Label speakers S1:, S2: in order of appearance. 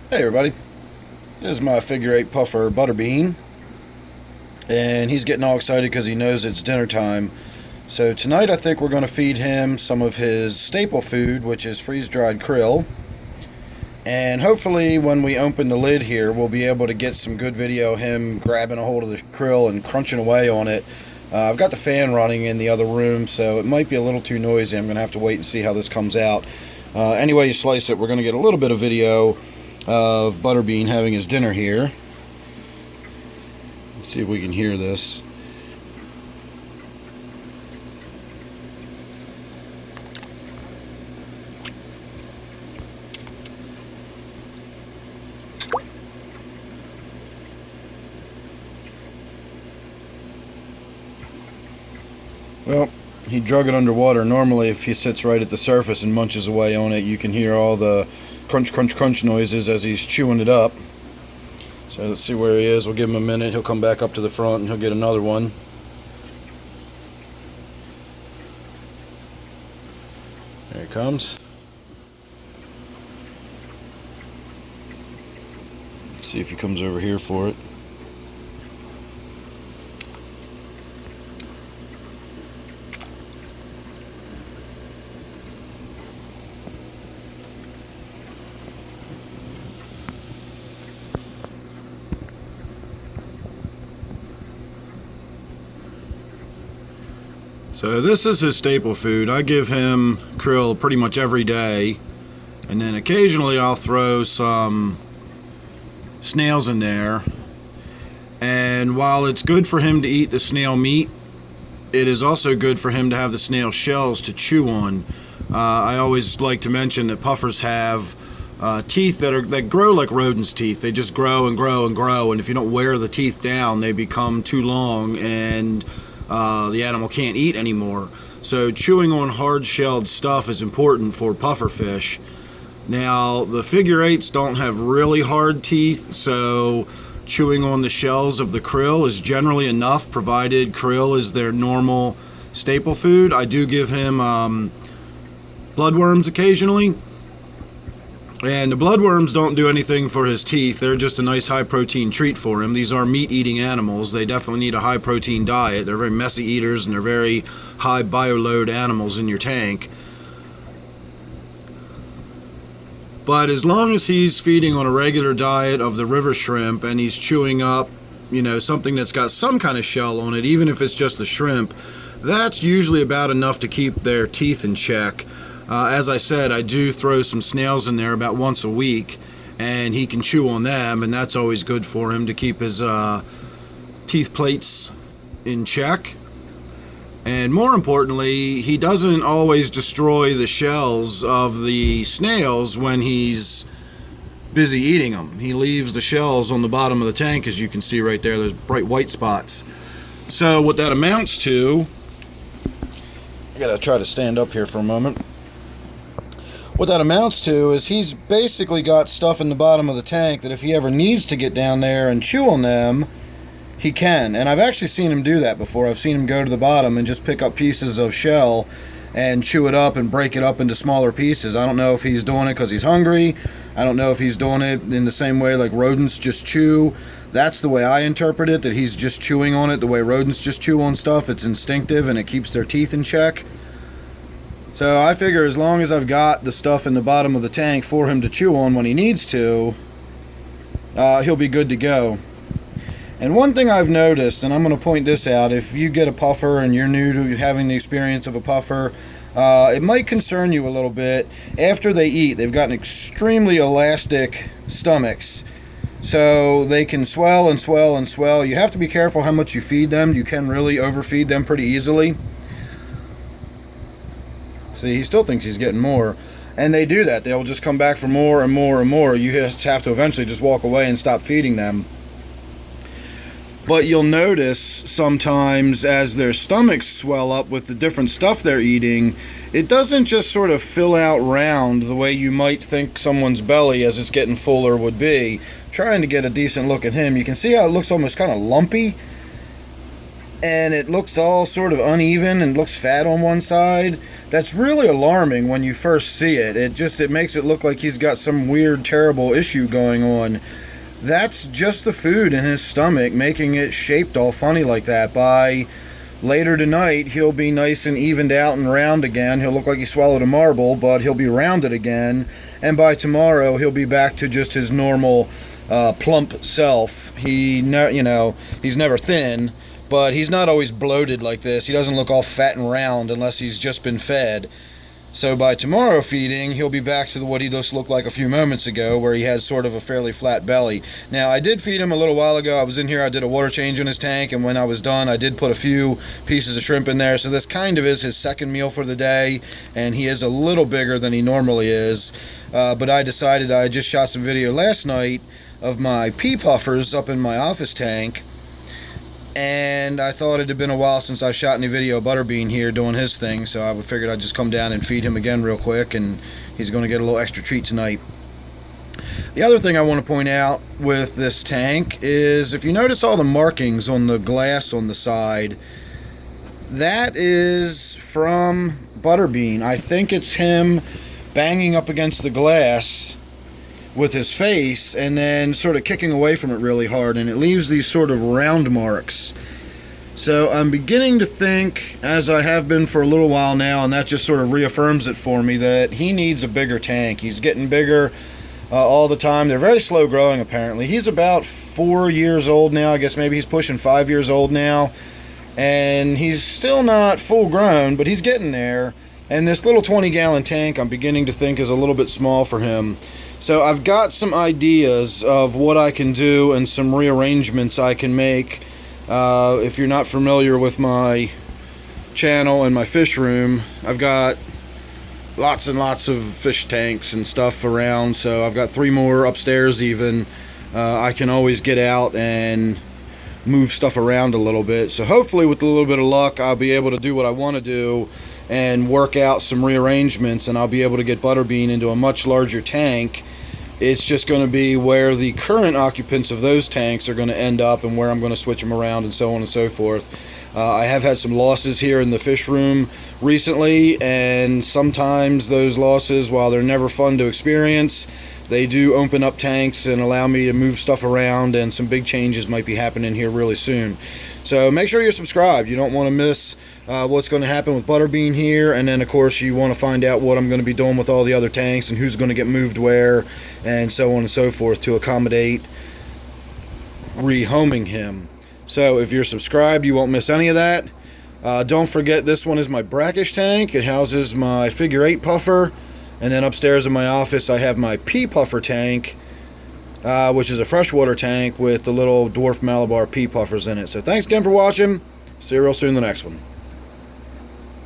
S1: Hey everybody, this is my figure 8 puffer Butterbean, and he's getting all excited because he knows it's dinner time. So tonight I think we're going to feed him some of his staple food, which is freeze dried krill, and hopefully when we open the lid here we'll be able to get some good video of him grabbing a hold of the krill and crunching away on it. I've got the fan running in the other room, so it might be a little too noisy. I'm going to have to wait and see how this comes out. Anyway you slice it, we're going to get a little bit of video of Butterbean having his dinner here. Let's see if we can hear this. Well, he drug it underwater. Normally if he sits right at the surface and munches away on it, you can hear all the crunch, crunch, crunch noises as he's chewing it up. So let's see where he is. We'll give him a minute. He'll come back up to the front and he'll get another one. There he comes. Let's see if he comes over here for it. So this is his staple food. I give him krill pretty much every day, and then occasionally I'll throw some snails in there. And while it's good for him to eat the snail meat, it is also good for him to have the snail shells to chew on. I always like to mention that puffers have teeth that grow like rodents' teeth. They just grow and grow and grow, and if you don't wear the teeth down, they become too long and the animal can't eat anymore. So chewing on hard-shelled stuff is important for pufferfish. Now, the figure 8s don't have really hard teeth, so chewing on the shells of the krill is generally enough, provided krill is their normal staple food. I do give him bloodworms occasionally. And the bloodworms don't do anything for his teeth. They're just a nice high-protein treat for him. These are meat-eating animals. They definitely need a high-protein diet. They're very messy eaters, and they're very high bioload animals in your tank. But as long as he's feeding on a regular diet of the river shrimp, and he's chewing up, something that's got some kind of shell on it, even if it's just the shrimp, that's usually about enough to keep their teeth in check. As I said, I do throw some snails in there about once a week, and he can chew on them, and that's always good for him to keep his teeth plates in check. And more importantly, he doesn't always destroy the shells of the snails when he's busy eating them. He leaves the shells on the bottom of the tank, as you can see right there. There's bright white spots. So what that amounts to, I gotta try to stand up here for a moment. What that amounts to is he's basically got stuff in the bottom of the tank that if he ever needs to get down there and chew on them, he can. And I've actually seen him do that before. I've seen him go to the bottom and just pick up pieces of shell and chew it up and break it up into smaller pieces. I don't know if he's doing it because he's hungry. I don't know if he's doing it in the same way like rodents just chew. That's the way I interpret it, that he's just chewing on it the way rodents just chew on stuff. It's instinctive and it keeps their teeth in check. So I figure as long as I've got the stuff in the bottom of the tank for him to chew on when he needs to, he'll be good to go. And one thing I've noticed, and I'm going to point this out, if you get a puffer and you're new to having the experience of a puffer, it might concern you a little bit. After they eat, they've got an extremely elastic stomachs. So they can swell and swell and swell. You have to be careful how much you feed them. You can really overfeed them pretty easily. See, he still thinks he's getting more. And they do that. They'll just come back for more and more and more. You just have to eventually just walk away and stop feeding them. But you'll notice sometimes as their stomachs swell up with the different stuff they're eating, it doesn't just sort of fill out round the way you might think someone's belly as it's getting fuller would be. Trying to get a decent look at him. You can see how it looks almost kind of lumpy. and it looks all sort of uneven and looks fat on one side. That's really alarming when you first see it. It makes it look like he's got some weird, terrible issue going on. That's just the food in his stomach making it shaped all funny like that. By later tonight, he'll be nice and evened out and round again. He'll look like he swallowed a marble, but he'll be rounded again. And by tomorrow, he'll be back to just his normal plump self. He's never thin, but he's not always bloated like this. He doesn't look all fat and round unless he's just been fed. So by tomorrow feeding, he'll be back to what he just looked like a few moments ago, where he had sort of a fairly flat belly. Now, I did feed him a little while ago. I was in here, I did a water change on his tank, and when I was done, I did put a few pieces of shrimp in there. So this kind of is his second meal for the day, and he is a little bigger than he normally is. But I decided, I just shot some video last night of my pea puffers up in my office tank, and I thought it had been a while since I've shot any video of Butterbean here doing his thing, so I figured I'd just come down and feed him again real quick, and he's going to get a little extra treat tonight. The other thing I want to point out with this tank is, if you notice all the markings on the glass on the side, that is from Butterbean. I think it's him banging up against the glass with his face and then sort of kicking away from it really hard, and it leaves these sort of round marks. So I'm beginning to think, as I have been for a little while now, and that just sort of reaffirms it for me, that he needs a bigger tank. He's getting bigger all the time. They're very slow growing, apparently. He's about 4 years old now. I guess maybe he's pushing 5 years old now, and he's still not full grown, but he's getting there. And this little 20-gallon tank, I'm beginning to think, is a little bit small for him. So I've got some ideas of what I can do and some rearrangements I can make. If you're not familiar with my channel and my fish room, I've got lots and lots of fish tanks and stuff around. So I've got 3 more upstairs even. I can always get out and move stuff around a little bit. So hopefully with a little bit of luck, I'll be able to do what I want to do and work out some rearrangements, and I'll be able to get Butterbean into a much larger tank. It's just going to be where the current occupants of those tanks are going to end up and where I'm going to switch them around and so on and so forth. I have had some losses here in the fish room recently, and sometimes those losses, while they're never fun to experience, they do open up tanks and allow me to move stuff around, and some big changes might be happening here really soon. So make sure you're subscribed. You don't want to miss what's going to happen with Butterbean here, and then of course you want to find out what I'm going to be doing with all the other tanks and who's going to get moved where and so on and so forth to accommodate rehoming him. So if you're subscribed, you won't miss any of that. Don't forget, this one is my Brackish tank. It houses my figure 8 puffer, and then upstairs in my office I have my pea puffer tank, which is a freshwater tank with the little dwarf Malabar pea puffers in it. So thanks again for watching. See you real soon in the next one.